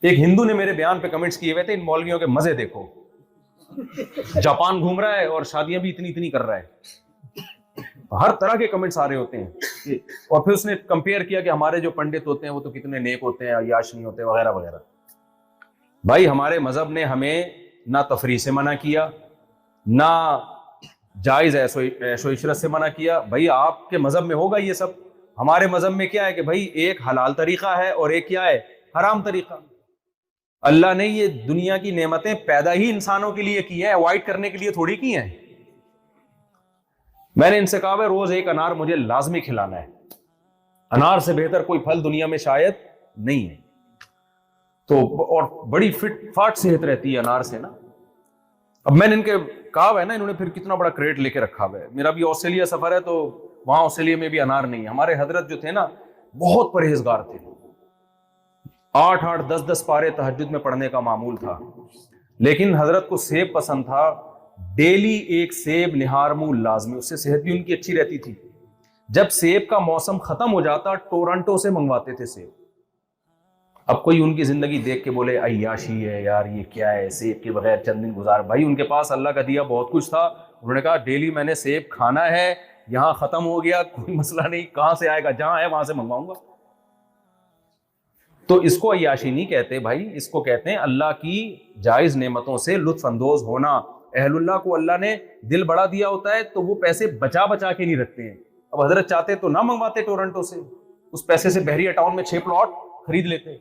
ایک ہندو نے میرے بیان پہ کمنٹس کیے ہوئے تھے، ان مولویوں کے مزے دیکھو، جاپان گھوم رہا ہے اور شادیاں بھی اتنی اتنی کر رہا ہے، ہر طرح کے کمنٹس آ رہے ہوتے ہیں. اور پھر اس نے کمپیئر کیا کہ ہمارے جو پنڈت ہوتے ہیں وہ تو کتنے نیک ہوتے ہیں، عیاش نہیں ہوتے وغیرہ وغیرہ. بھائی ہمارے مذہب نے ہمیں نہ تفریح سے منع کیا، نہ جائز عیش و عشرت سے منع کیا. بھائی آپ کے مذہب میں ہوگا یہ سب، ہمارے مذہب میں کیا ہے کہ بھائی ایک حلال طریقہ ہے اور ایک کیا ہے، حرام طریقہ. اللہ نے یہ دنیا کی نعمتیں پیدا ہی انسانوں کے لیے کی ہیں، اوائڈ کرنے کے لیے تھوڑی کی ہیں. میں نے ان سے کہا ہے روز ایک انار مجھے لازمی کھلانا ہے، انار سے بہتر کوئی پھل دنیا میں شاید نہیں ہے. تو اور بڑی فٹ فاٹ صحت رہتی ہے انار سے نا. اب میں نے ان کے کہا ہے نا، انہوں نے پھر کتنا بڑا کریٹ لے کے رکھا ہوا ہے. میرا بھی آسٹریلیا سفر ہے تو وہاں آسٹریلیا میں بھی انار نہیں ہے. ہمارے حضرت جو تھے نا بہت پرہیزگار تھے، 8 10 پارے تہجد میں پڑھنے کا معمول تھا، لیکن حضرت کو سیب پسند تھا، ڈیلی ایک سیب نہارمو لازمی، اس سے صحت بھی ان کی اچھی رہتی تھی. جب سیب کا موسم ختم ہو جاتا ٹورنٹو سے منگواتے تھے سیب. اب کوئی ان کی زندگی دیکھ کے بولے عیاشی ہے یار، یہ کیا ہے سیب کے بغیر چند دن گزار. بھائی ان کے پاس اللہ کا دیا بہت کچھ تھا، انہوں نے کہا ڈیلی میں نے سیب کھانا ہے، یہاں ختم ہو گیا کوئی مسئلہ نہیں، کہاں سے آئے گا، جہاں ہے وہاں سے منگواؤں گا. تو اس کو عیاشی نہیں کہتے بھائی، اس کو کہتے ہیں اللہ کی جائز نعمتوں سے لطف اندوز ہونا. اہل اللہ کو اللہ نے دل بڑا دیا ہوتا ہے تو وہ پیسے بچا بچا کے نہیں رکھتے ہیں. اب حضرت چاہتے تو نہ منگواتے ٹورنٹو سے، اس پیسے سے بحریہ ٹاؤن میں 6 پلاٹ خرید لیتے.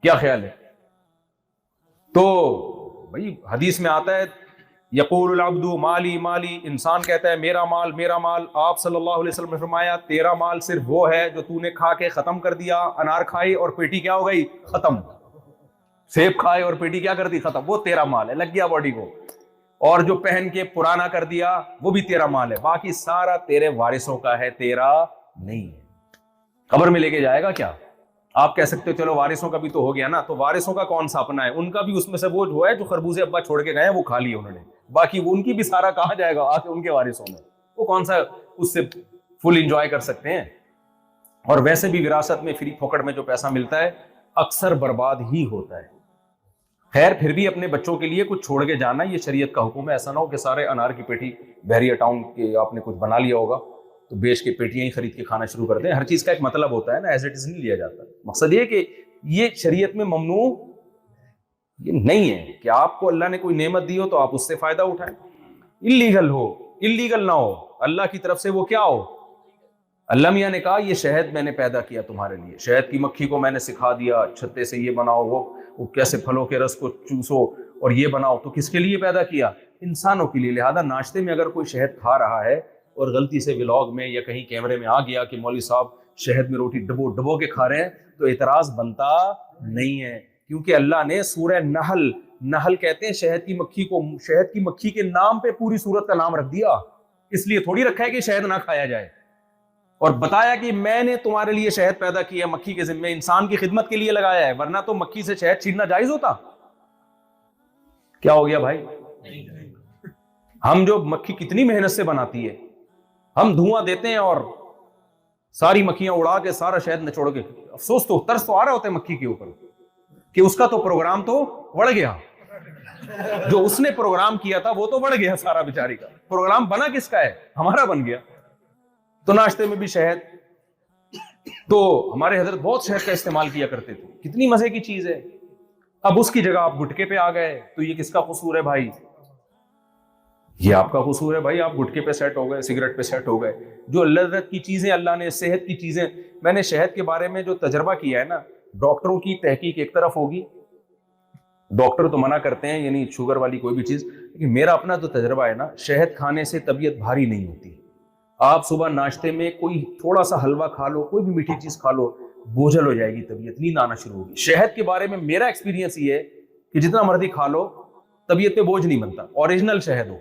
کیا خیال ہے؟ تو بھائی حدیث میں آتا ہے یقول العبد مالی مالی، انسان کہتا ہے میرا مال میرا مال. آپ صلی اللہ علیہ وسلم نے فرمایا تیرا مال صرف وہ ہے جو تو نے کھا کے ختم کر دیا. انار کھائی اور پیٹی کیا ہو گئی، ختم. سیب کھائے اور پیٹی کیا کر دی، ختم. وہ تیرا مال ہے، لگ گیا باڈی کو. اور جو پہن کے پرانا کر دیا وہ بھی تیرا مال ہے، باقی سارا تیرے وارثوں کا ہے، تیرا نہیں ہے. قبر میں لے کے جائے گا کیا؟ آپ کہہ سکتے ہو چلو وارثوں کا بھی تو ہو گیا نا، تو وارثوں کا کون سا اپنا ہے؟ ان کا بھی اس میں سے وہ جو ہے جو خربوزے ابا چھوڑ کے گئے وہ کھا لیے انہوں نے، باقی وہ ان کی بھی سارا کہاں جائے گا آ کے ان کے وارثوں میں. وہ کون سا اس سے فل انجوائے کر سکتے ہیں؟ اور ویسے بھی وراثت میں فری پھوکٹ میں جو پیسہ ملتا ہے اکثر برباد ہی ہوتا ہے. خیر پھر بھی اپنے بچوں کے لیے کچھ چھوڑ کے جانا، یہ شریعت کا حکم ہے. ایسا نہ ہو کہ سارے انار کی پیٹی بحریہ ٹاؤن کے آپ نے کچھ بنا لیا ہوگا تو بیچ کے پیٹیاں ہی خرید کے کھانا شروع کر دیں. ہر چیز کا ایک مطلب ہوتا ہے نا، ایز اٹ از نہیں لیا جاتا. مقصد یہ کہ یہ شریعت میں ممنوع یہ نہیں ہے کہ آپ کو اللہ نے کوئی نعمت دی ہو تو آپ اس سے فائدہ اٹھائیں. اللیگل ہو، اللیگل نہ ہو، اللہ کی طرف سے وہ کیا ہو. اللہ میاں نے کہا یہ شہد میں نے پیدا کیا تمہارے لیے، شہد کی مکھی کو میں نے سکھا دیا چھتے سے یہ بناؤ، وہ کیسے پھلوں کے رس کو چوسو اور یہ بناؤ. تو کس کے لیے پیدا کیا؟ انسانوں کے لیے. لہذا ناشتے میں اگر کوئی شہد کھا رہا ہے اور غلطی سے ولاگ میں یا کہیں کیمرے میں آ گیا کہ مولوی صاحب شہد میں روٹی ڈبو ڈبو کے کھا رہے ہیں، تو اعتراض بنتا نہیں ہے. کیونکہ اللہ نے سورہ نحل کہتے ہیں شہد کی مکھی کو، شہد کی مکھی کے نام پہ پوری سورت کا نام رکھ دیا. اس لیے تھوڑی رکھا ہے کہ شہد نہ کھایا جائے، اور بتایا کہ میں نے تمہارے لیے شہد پیدا کیا مکھی کے ذمہ، انسان کی خدمت کے لیے لگایا ہے، ورنہ تو مکھی سے شہد چھیننا جائز ہوتا. کیا ہو گیا بھائی؟ ہم جو مکھی کتنی محنت سے بناتی ہے، ہم دھواں دیتے ہیں اور ساری مکھیاں اڑا کے سارا شہد نچوڑ کے. افسوس تو ترس تو آ رہا ہوتا ہے مکھی کے اوپر کہ اس کا تو پروگرام تو بڑھ گیا، جو اس نے پروگرام کیا تھا وہ تو بڑھ گیا سارا. بیچاری کا پروگرام بنا کس کا ہے؟ ہمارا بن گیا. تو ناشتے میں بھی شہد، تو ہمارے حضرت بہت شہد کا استعمال کیا کرتے تھے، کتنی مزے کی چیز ہے. اب اس کی جگہ آپ گٹکے پہ آ گئے تو یہ کس کا قصور ہے بھائی؟ یہ آپ کا قصور ہے بھائی. آپ گٹکے پہ سیٹ ہو گئے، سگریٹ پہ سیٹ ہو گئے. جو لذت کی چیزیں اللہ نے، صحت کی چیزیں، میں نے شہد کے بارے میں جو تجربہ کیا ہے نا، ڈاکٹروں کی تحقیق ایک طرف ہوگی، ڈاکٹر تو منع کرتے ہیں یعنی شوگر والی کوئی بھی چیز، لیکن میرا اپنا جو تجربہ ہے نا، شہد کھانے سے طبیعت بھاری نہیں ہوتی. آپ صبح ناشتے میں کوئی تھوڑا سا حلوہ کھا لو، کوئی بھی میٹھی چیز کھا لو، بوجھل ہو جائے گی طبیعت، نیند آنا شروع ہوگی. شہد کے بارے میں میرا ایکسپیرینس یہ ہے کہ جتنا مرضی کھا لو طبیعت پہ بوجھ نہیں بنتا، اوریجنل شہد ہو.